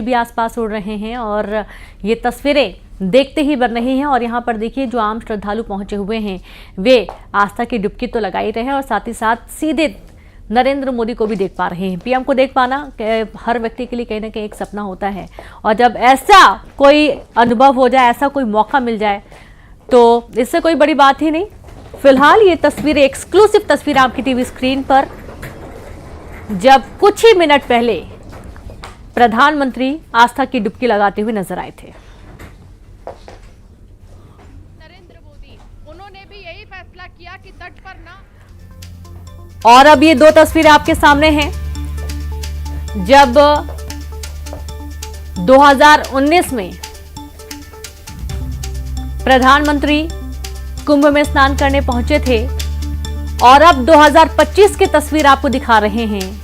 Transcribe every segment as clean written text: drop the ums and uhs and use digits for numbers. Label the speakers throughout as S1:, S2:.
S1: भी आसपास उड़ रहे हैं और ये तस्वीरें देखते ही बन रही हैं। और यहाँ पर देखिए जो आम श्रद्धालु पहुंचे हुए हैं वे आस्था की डुबकी तो लगा ही रहे हैं और साथ ही साथ सीधे नरेंद्र मोदी को भी देख पा रहे हैं। पीएम को देख पाना हर व्यक्ति के लिए कहीं ना कहीं एक सपना होता है और जब ऐसा कोई अनुभव हो जाए, ऐसा कोई मौका मिल जाए तो इससे कोई बड़ी बात ही नहीं। फिलहाल ये तस्वीरें, एक्सक्लूसिव तस्वीर आपकी टीवी स्क्रीन पर, जब कुछ ही मिनट पहले प्रधानमंत्री आस्था की डुबकी लगाते हुए नजर आए थे।
S2: नरेंद्र मोदी, उन्होंने भी यही फैसला किया कि तट पर ना।
S1: और अब ये दो तस्वीरें आपके सामने हैं जब 2019 में प्रधानमंत्री कुंभ में स्नान करने पहुंचे थे और अब 2025 की तस्वीर आपको दिखा रहे हैं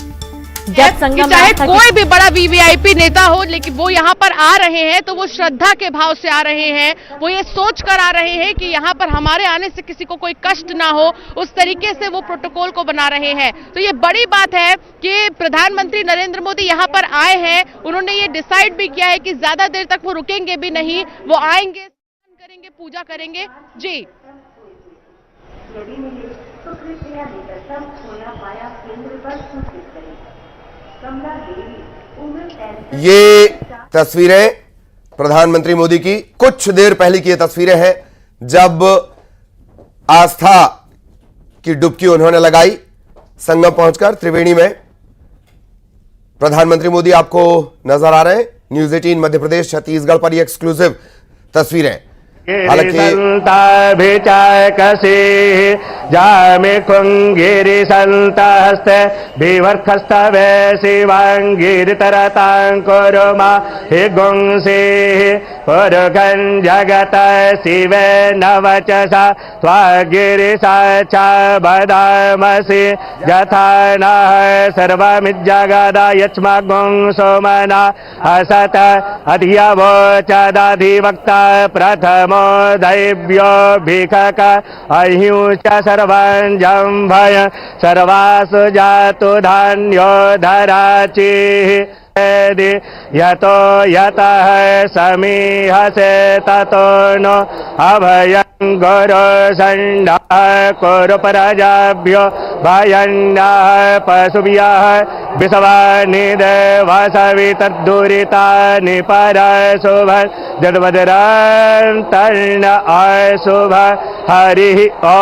S1: जब संगम
S2: चाहे कोई भी बड़ा वीवीआईपी नेता हो, लेकिन वो यहाँ पर आ रहे हैं तो वो श्रद्धा के भाव से आ रहे हैं। वो ये सोच कर आ रहे हैं कि यहाँ पर हमारे आने से किसी को कोई कष्ट ना हो, उस तरीके से वो प्रोटोकॉल को बना रहे हैं। तो ये बड़ी बात है कि प्रधानमंत्री नरेंद्र मोदी यहाँ पर आए हैं। उन्होंने ये डिसाइड भी किया है कि ज्यादा देर तक वो रुकेंगे भी नहीं, वो आएंगे, करेंगे, पूजा करेंगे। जी
S3: तो कृपया निकटतम खोया पाया केंद्र पर सूचित करें। कमला देवी उम्र
S4: ये तस्वीरें प्रधानमंत्री मोदी की कुछ देर पहले की ये तस्वीरें हैं जब आस्था की डुबकी उन्होंने लगाई संगम पहुंचकर त्रिवेणी में। प्रधानमंत्री मोदी आपको नजर आ रहे हैं। न्यूज 18 मध्य प्रदेश छत्तीसगढ़ पर ये एक्सक्लूसिव तस्वीरें।
S5: कसे जामे खुंगिरि संतस्त विवर्खस्तवे शिवांगिरि तरतांकुरमा हे गुंसे पुरगन जगत शिवे नवचसा त्वागिरि साचा बदामसि यथा नः सर्वमिज्जगदा यच्मा गुंसो मना असत अधियवोचदाधिवक्ता प्रथमो दैव्यो भिखक अहिंस सर्वंजम्भय सर्वासु जातु धान्यो धराचिः यतो यतः समीहसे ततो नो अभयं गुरु संडः कुरु प्रजाभ्यो भयन्नः पशुभ्यः विश्वानि देवसवितद्दुरितानि परशुभ जडवदरन्तर्न अशुभ हरिः ॐ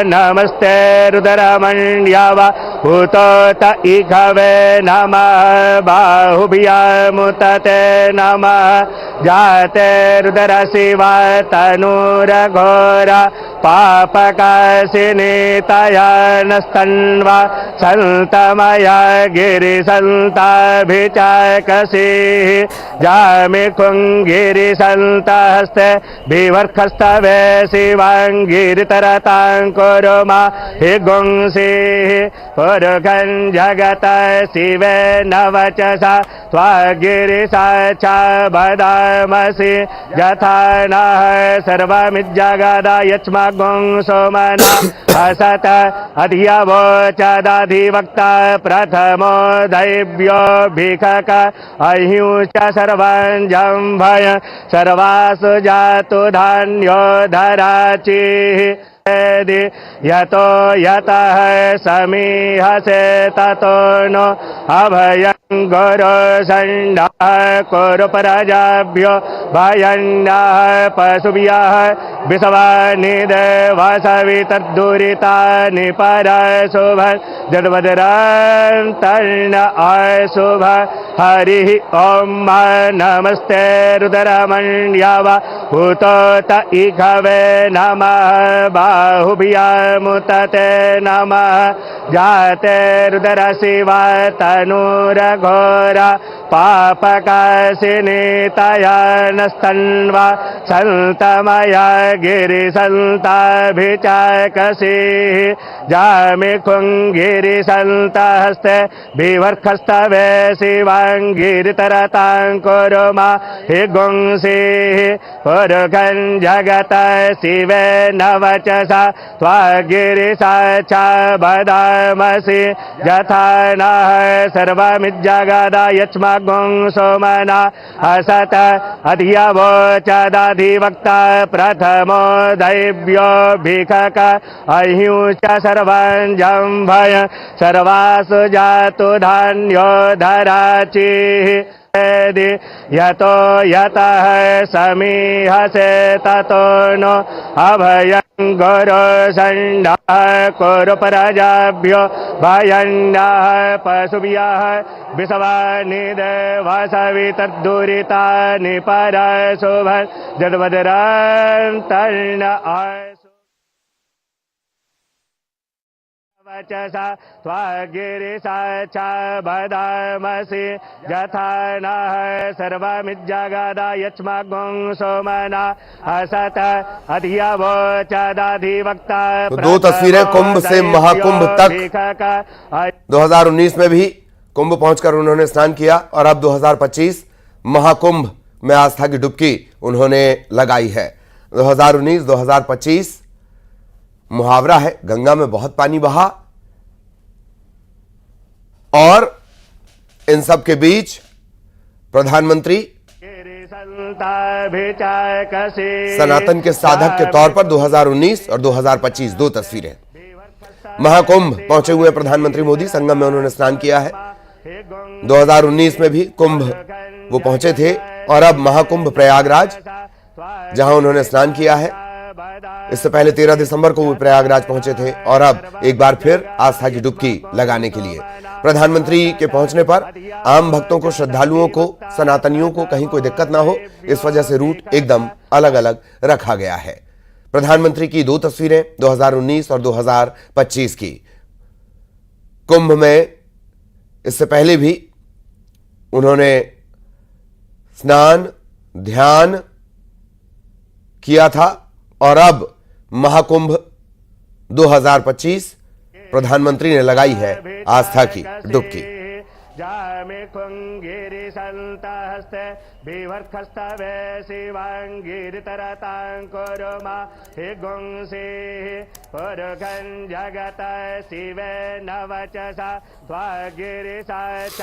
S5: नमस्ते रुद्रमण्यव भूतोत इघवे नमः बाहुभ्यामुतते नमः जाते रुद्र शिवा तनूरघोर पापकाशिनी तयानस्तन्वा सन्तमया गिरिसन्ताभिचाकसिः जामि खुङ्गिरिसन्तहस्ते विवर्खस्तवे शिवाङ्गिरितरताङ्कुरुमा हि गुंसिः पुरुषं जगत शिवे नवचसा त्वागिरिसाचा बदामसि यथा नः सर्वमिज्जगदा यच्मा गुंसो मना असत अधियवोचदाधिवक्ता प्रथमो दैव्यो भिखक अहिंस सर्वंजम्भय सर्वासु जातु धान्यो धराचिः यतो यतः समीहसे ततो नो अभयं गुरु संडः कुरु प्रजाभ्यो भयन्नः पशुभ्यः विश्वानि देवसवितद्दुरितानि परशुभ जडवदरन्तर्न अशुभ हरिः ॐ नमस्ते रुद्रमण्यव भूतोत इघवे नमः बाहुभ्यामुतते नमः जाते रुद्र शिवा तनूरघोर पापकाशिनी तयानस्तन्वा सन्तमया गिरिसन्ताभिचाकसिः जामि कुङ्गिरिसन्तहस्ते विवर्खस्तवे शिवाङ्गिरितरतां कुरु मा हि गुंसीः पुरुषं जगत शिवे नवचसा त्वागिरिसा च वदामसि यथा नः सर्वमिज्जगदा यच्मगुंसो मना असत अधियवोचदधिवक्ता प्रथमो दैव्यो भिखक अहिंस सर्वं जम्भय सर्वासु जातु धान्यो धराचिः यतो यतः समीहसे ततो नो अभयं गुरु सण्डः कुरु प्रजाभ्यो भयन्नः पशुभ्यः विषवानि देवसवितर्दुरितानि परशुभं जडवदरं तर्ण वचसा त्वागिरिसा च वदामसि यथा नः सर्वमिज्जगदा यच्मगुंसो मना असत अधियवोचदधिवक्ता।
S4: तो दो तस्वीरें कुंभ से महाकुंभ तक 2019 में भी कुंभ पहुंचकर उन्होंने स्नान किया और अब 2025 महाकुंभ में आस्था की डुबकी उन्होंने लगाई है। 2019-2025 मुहावरा है, गंगा में बहुत पानी बहा, और इन सब के बीच प्रधानमंत्री सनातन के साधक के तौर पर 2019 और 2025 दो तस्वीरें। महाकुंभ पहुंचे हुए प्रधानमंत्री मोदी, संगम में उन्होंने स्नान किया है। 2019 में भी कुंभ वो पहुंचे थे और अब महाकुंभ प्रयागराज, जहां उन्होंने स्नान किया है। इससे पहले 13 दिसंबर को वो प्रयागराज पहुंचे थे और अब एक बार फिर आस्था की डुबकी लगाने के लिए प्रधानमंत्री के पहुंचने पर आम भक्तों को, श्रद्धालुओं को, सनातनियों को कहीं कोई दिक्कत ना हो, इस वजह से रूट एकदम अलग अलग रखा गया है। प्रधानमंत्री की दो तस्वीरें 2019 और 2025 की। कुंभ में इससे पहले भी उन्होंने स्नान, ध्यान किया था और अब महाकुंभ 2025 प्रधानमंत्री ने लगाई है आस्था की डुबकी।
S5: जामि कुङ्गिरिसन्तहस्ते विवर्खस्तवे शिवाङ्गिरितरतां कुरु मा हि गुंसीः पुरुषं जगत शिवे नवचसा त्वागिरिसा च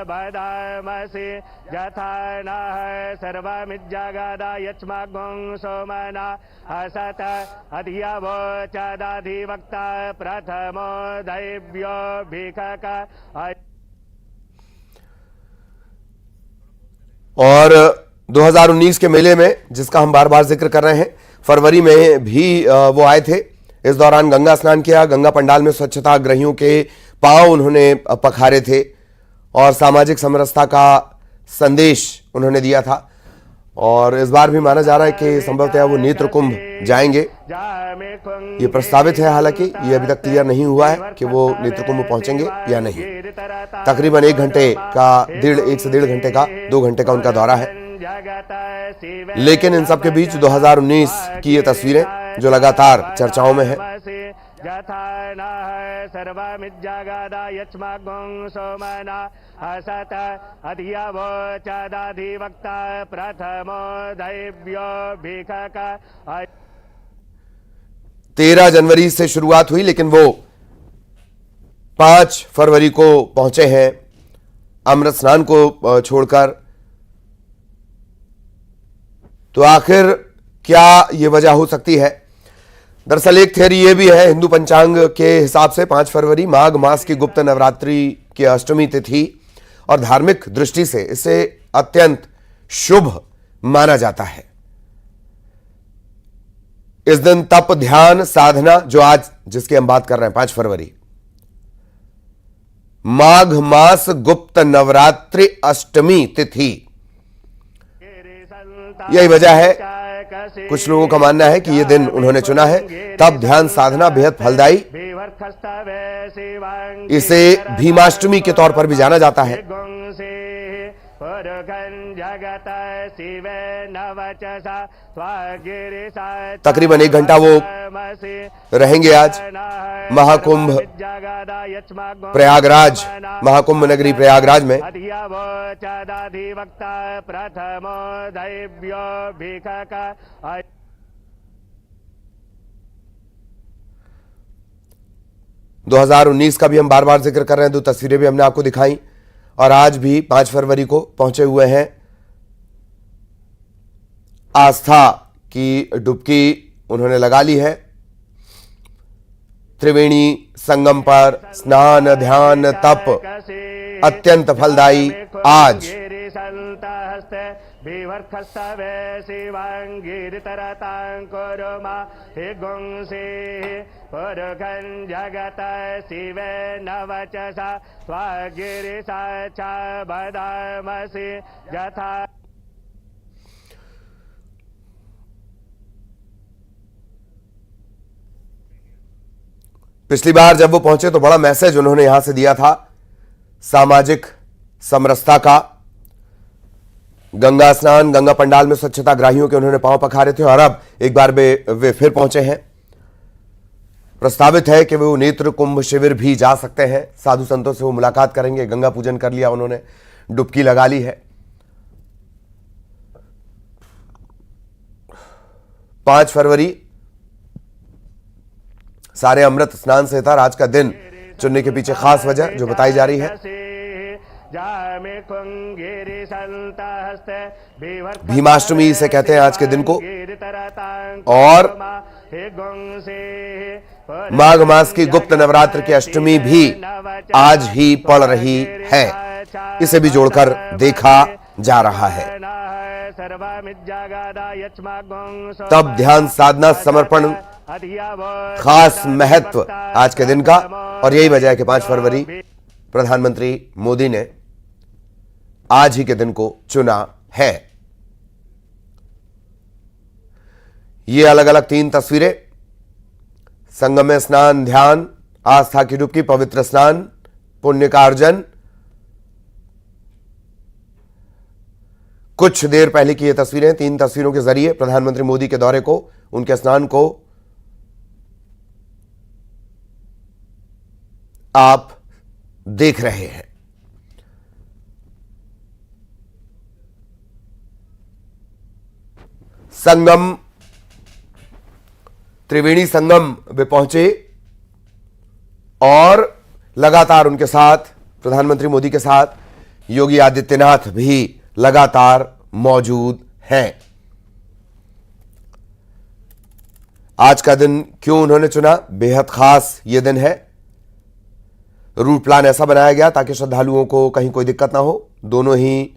S5: वदामसि यथा नः सर्वमिज्जगदा यच्मगुंसो मना असत अधियवोचदधिवक्ता प्रथमो दैव्यो भिखक।
S4: और 2019 के मेले में, जिसका हम बार बार जिक्र कर रहे हैं, फरवरी में भी वो आए थे। इस दौरान गंगा स्नान किया, गंगा पंडाल में स्वच्छता ग्रहियों के पांव उन्होंने पखारे थे और सामाजिक समरसता का संदेश उन्होंने दिया था। और इस बार भी माना जा रहा है कि संभवतः वो नेत्र कुंभ जाएंगे। ये प्रस्तावित है, हालांकि ये अभी तक क्लियर नहीं हुआ है कि वो नेत्र कुंभ पहुंचेंगे या नहीं। तकरीबन 1 घंटे का 1 से 1.5 घंटे का 2 घंटे का उनका दौरा है। लेकिन इन सब के बीच 2019 की ये तस्वीरें जो लगातार चर्चाओं में है।
S5: यथा नः सर्वमिज्जगदा यच्मगुंसो मना असत अधियवोचदधिवक्ता प्रथमो दैव्यो भिखक।
S4: 13 जनवरी से शुरुआत हुई, लेकिन वो 5 फरवरी को पहुंचे हैं अमृत स्नान को छोड़कर। तो आखिर क्या ये वजह हो सकती है? दरअसल एक थ्योरी ये भी है, हिंदू पंचांग के हिसाब से 5 फरवरी माघ मास की गुप्त नवरात्रि की अष्टमी तिथि और धार्मिक दृष्टि से इसे अत्यंत शुभ माना जाता है। इस दिन तप, ध्यान, साधना, जो आज जिसकी हम बात कर रहे हैं 5 फरवरी, माघ मास गुप्त नवरात्रि अष्टमी तिथि, यही वजह है। कुछ लोगों का मानना है कि यह दिन उन्होंने चुना है। तप, ध्यान, साधना बेहद फलदायी, इसे भीमाष्टमी के तौर पर भी जाना जाता है।
S5: पुरुषं जगत शिवे नवचसा त्वगिरिसा
S4: तकरीबन 1 घंटा वो रहेंगे आज महाकुंभ प्रयागराज, महाकुंभ नगरी प्रयागराज में।
S5: अधिवक्ता प्रथमो दैव्यो भिखक
S4: 2019 का भी हम बार बार जिक्र कर रहे हैं, 2 तस्वीरें भी हमने आपको दिखाई और आज भी 5 फरवरी को पहुंचे हुए हैं। आस्था की डुबकी उन्होंने लगा ली है। त्रिवेणी संगम पर स्नान, ध्यान, तप अत्यंत फलदायी आज।
S5: विवर्खस्तवे शिवांगिरितरतां कुरुमा हे गुंसे पुरुषं जगत शिवे नवचसा त्वगिरिसा च बदामसि यथा।
S4: पिछली बार जब वो पहुंचे तो बड़ा मैसेज उन्होंने यहां से दिया था, सामाजिक समरसता का। गंगा स्नान, गंगा पंडाल में स्वच्छता ग्राहियों के उन्होंने पांव पखारे थे और अब एक बार वे फिर पहुंचे हैं। प्रस्तावित है कि वो नेत्र कुंभ शिविर भी जा सकते हैं। साधु संतों से वो मुलाकात करेंगे। गंगा पूजन कर लिया उन्होंने, डुबकी लगा ली है। 5 फरवरी सारे अमृत स्नान से था। आज का दिन चुनने के पीछे खास वजह जो बताई जा रही है, भीमाष्टमी से कहते हैं आज के दिन को, और माघ मास की गुप्त नवरात्र की अष्टमी भी आज ही पड़ रही है। इसे भी जोड़कर देखा जा रहा है। तब ध्यान, साधना, समर्पण, खास महत्व आज के दिन का, और यही वजह है कि 5 फरवरी प्रधानमंत्री मोदी ने आज ही के दिन को चुना है। ये अलग अलग 3 तस्वीरें, संगम में स्नान, ध्यान, आस्था की डुबकी, पवित्र स्नान, पुण्य का अर्जन। कुछ देर पहले की ये तस्वीरें, 3 तस्वीरों के जरिए प्रधानमंत्री मोदी के दौरे को, उनके स्नान को आप देख रहे हैं। संगम, त्रिवेणी संगम वे पहुंचे और लगातार उनके साथ, प्रधानमंत्री मोदी के साथ योगी आदित्यनाथ भी लगातार मौजूद हैं। आज का दिन क्यों उन्होंने चुना? बेहद खास यह दिन है। रूट प्लान ऐसा बनाया गया ताकि श्रद्धालुओं को कहीं कोई दिक्कत ना हो। दोनों ही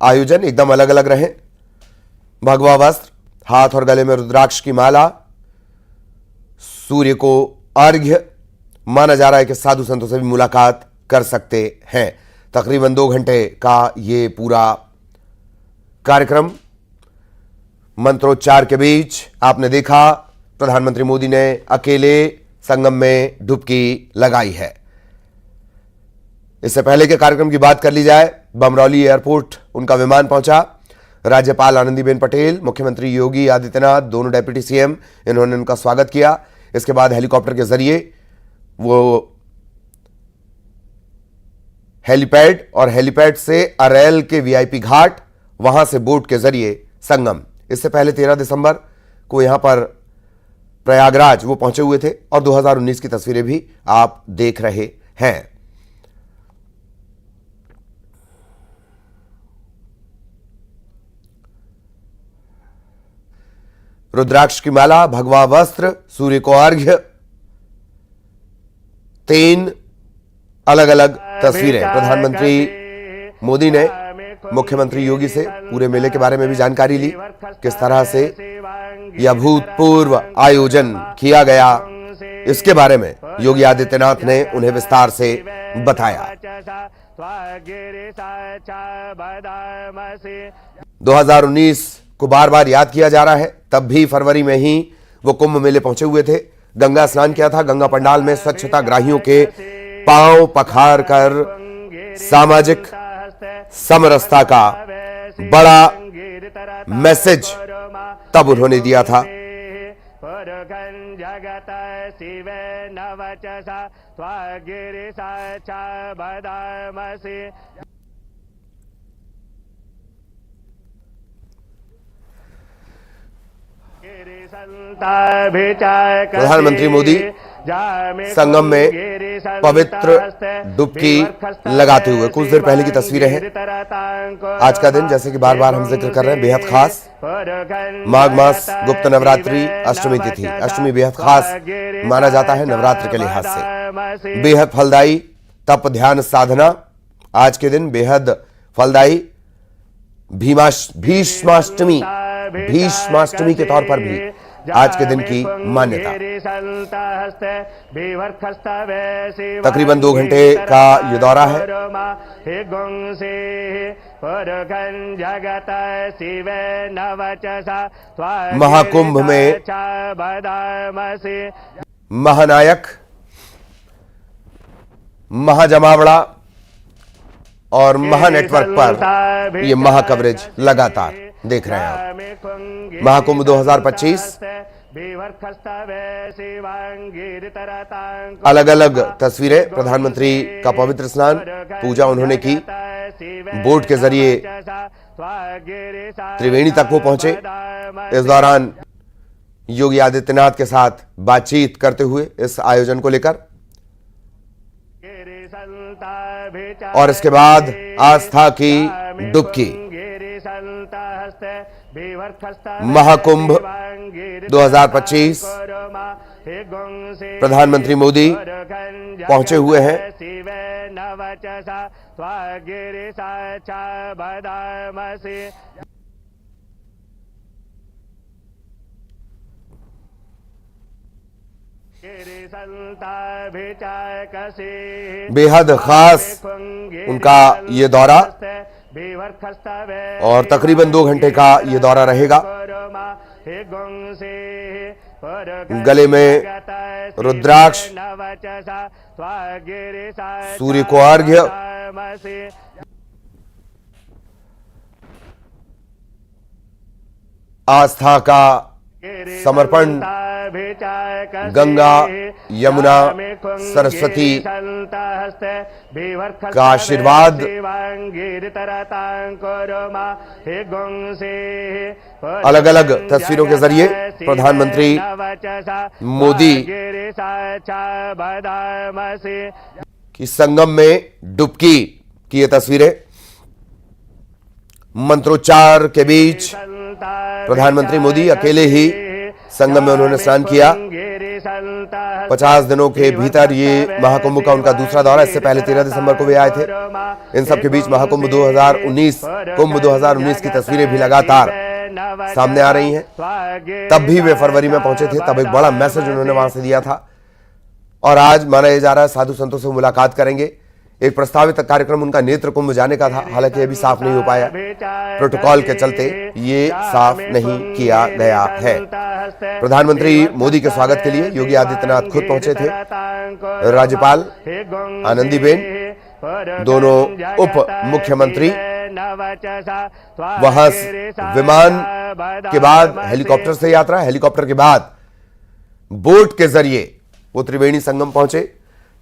S4: आयोजन एकदम अलग अलग रहे। भगवा वस्त्र, हाथ और गले में रुद्राक्ष की माला, सूर्य को अर्घ्य। माना जा रहा है कि साधु संतों से भी मुलाकात कर सकते हैं। तकरीबन 2 घंटे का ये पूरा कार्यक्रम मंत्रोच्चार के बीच आपने देखा प्रधानमंत्री मोदी ने अकेले संगम में डुबकी लगाई है। इससे पहले के कार्यक्रम की बात कर ली जाए, बमरौली एयरपोर्ट उनका विमान पहुंचा। राज्यपाल आनंदीबेन पटेल, मुख्यमंत्री योगी आदित्यनाथ, दोनों डेप्यूटी सीएम, इन्होंने उनका स्वागत किया। इसके बाद हेलीकॉप्टर के जरिए वो हेलीपैड और हेलीपैड से अरैल के वीआईपी घाट, वहां से बोट के जरिए संगम। इससे पहले 13 दिसंबर को यहां पर प्रयागराज वो पहुंचे हुए थे और 2019 की तस्वीरें भी आप देख रहे हैं। रुद्राक्ष की माला, भगवा वस्त्र, सूर्य को अर्घ्य, 3 अलग अलग तस्वीरें। प्रधानमंत्री मोदी ने मुख्यमंत्री योगी से पूरे मेले के बारे में भी जानकारी ली, किस तरह से यह अभूतपूर्व आयोजन किया गया, इसके बारे में योगी आदित्यनाथ ने उन्हें विस्तार से बताया। 2019 को बार बार याद किया जा रहा है। तब भी फरवरी में ही वो कुंभ मेले पहुंचे हुए थे, गंगा स्नान किया था। गंगा पंडाल में स्वच्छता ग्राहियों के पांव पखार कर सामाजिक समरसता का बड़ा मैसेज तब उन्होंने दिया था।
S5: जगत शिव नवचसा त्वगिरिसा च बदामसि।
S4: प्रधानमंत्री मोदी संगम में पवित्र डुबकी लगाते हुए, कुछ देर पहले की तस्वीरें हैं। आज का दिन, जैसे कि बार बार हम जिक्र कर रहे हैं, बेहद खास। माघ मास गुप्त नवरात्रि अष्टमी तिथि, अष्टमी बेहद खास माना जाता है नवरात्र के लिहाज से। बेहद फलदायी तप ध्यान साधना आज के दिन बेहद फलदायी। भीष्माष्टमी के तौर पर भी आज के दिन की मान्यता। तकरीबन 2 घंटे का ये दौरा है। महाकुंभ में महानायक, महाजमावड़ा और महानेटवर्क पर ये महाकवरेज लगातार देख रहे हैं आप। महाकुंभ 2025, अलग अलग तस्वीरें। प्रधानमंत्री का पवित्र स्नान, पूजा उन्होंने की। बोट के जरिए त्रिवेणी तक वो पहुंचे। इस दौरान योगी आदित्यनाथ के साथ बातचीत करते हुए इस आयोजन को लेकर, और इसके बाद आस्था की डुबकी। महाकुंभ 2025 प्रधानमंत्री मोदी पहुंचे हुए हैं। बेहद खास उनका ये दौरा, और तकरीबन 2 घंटे का ये दौरा रहेगा। गले में रुद्राक्ष, सूर्य को अर्घ्य, आस्था का समर्पण, गंगा यमुना सरस्वती का आशीर्वाद। अलग अलग तस्वीरों के जरिए प्रधानमंत्री मोदी की संगम में डुबकी की ये तस्वीरें। मंत्रोच्चार के बीच प्रधानमंत्री मोदी अकेले ही संगम में उन्होंने स्नान किया। 50 दिनों के भीतर ये महाकुंभ का उनका दूसरा दौरा। इससे पहले 13 दिसंबर को वे आए थे। इन सब के बीच महाकुंभ 2019, कुंभ 2019 की तस्वीरें भी लगातार सामने आ रही हैं। तब भी वे फरवरी में पहुंचे थे, तब एक बड़ा मैसेज उन्होंने वहां से दिया था। और आज माना जा रहा है साधु संतों से मुलाकात करेंगे। एक प्रस्तावित कार्यक्रम उनका नेत्र कुंभ जाने का था, हालांकि ये भी साफ नहीं हो पाया। प्रोटोकॉल के चलते ये साफ नहीं किया गया है। प्रधानमंत्री मोदी के स्वागत के लिए योगी आदित्यनाथ खुद पहुंचे थे। राज्यपाल आनंदीबेन, दोनों उप मुख्यमंत्री, वहां विमान के बाद हेलीकॉप्टर से यात्रा, हेलीकॉप्टर के बाद बोट के जरिए वो त्रिवेणी संगम पहुंचे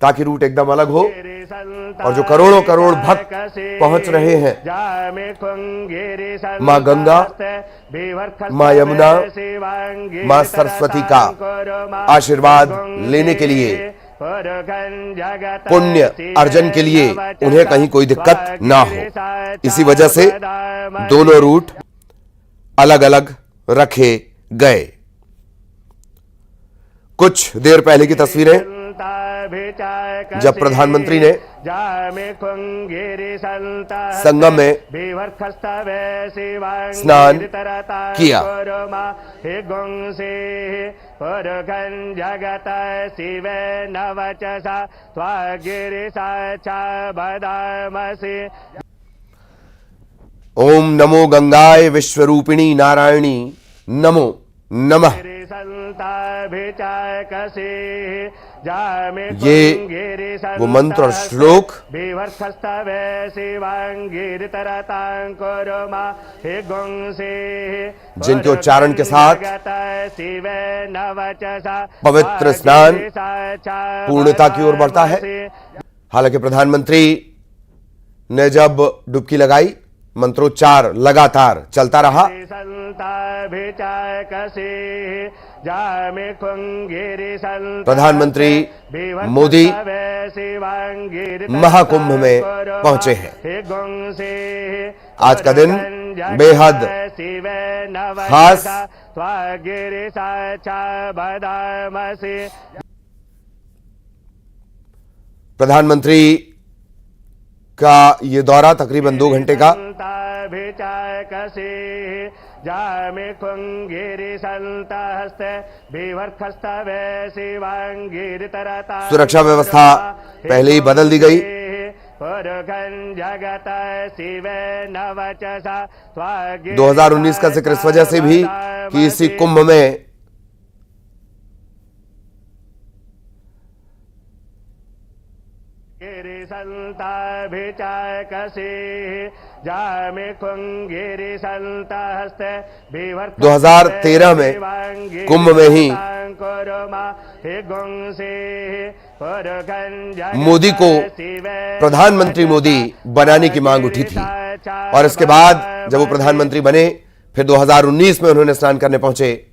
S4: ताकि रूट एकदम अलग हो। और जो करोड़ों करोड़ भक्त पहुंच रहे हैं मां गंगा, मां यमुना, मां सरस्वती का आशीर्वाद लेने के लिए, पुण्य अर्जन के लिए, उन्हें कहीं कोई दिक्कत ना हो। इसी वजह से दोनों रूट अलग अलग रखे गए। कुछ देर पहले की तस्वीरें जब प्रधानमंत्री ने संगम में स्नान किया। ओम नमो गंगाय विश्वरूपिणी नारायणी नमो नमः। ये वो मंत्र और श्लोक जिनके उच्चारण के साथ पवित्र स्नान पूर्णता की ओर बढ़ता है। हालांकि प्रधानमंत्री ने जब डुबकी लगाई, मंत्रोच्चार लगातार चलता रहा। प्रधानमंत्री मोदी महाकुंभ में पहुंचे हैं। आज का दिन बेहद खास। प्रधानमंत्री का ये दौरा तकरीबन 2 घंटे का। सुरक्षा व्यवस्था पहले ही बदल दी गई। 2019 का जिक्र इस वजह से भी कि इसी कुंभ में
S5: संता भिचाय कसी जा में कुंगेरी संता हस्ते
S4: 2013 में कुंभ में ही मोदी को प्रधानमंत्री मोदी बनाने की मांग उठी थी और इसके बाद जब वो प्रधानमंत्री बने, फिर 2019 में उन्होंने स्नान करने पहुंचे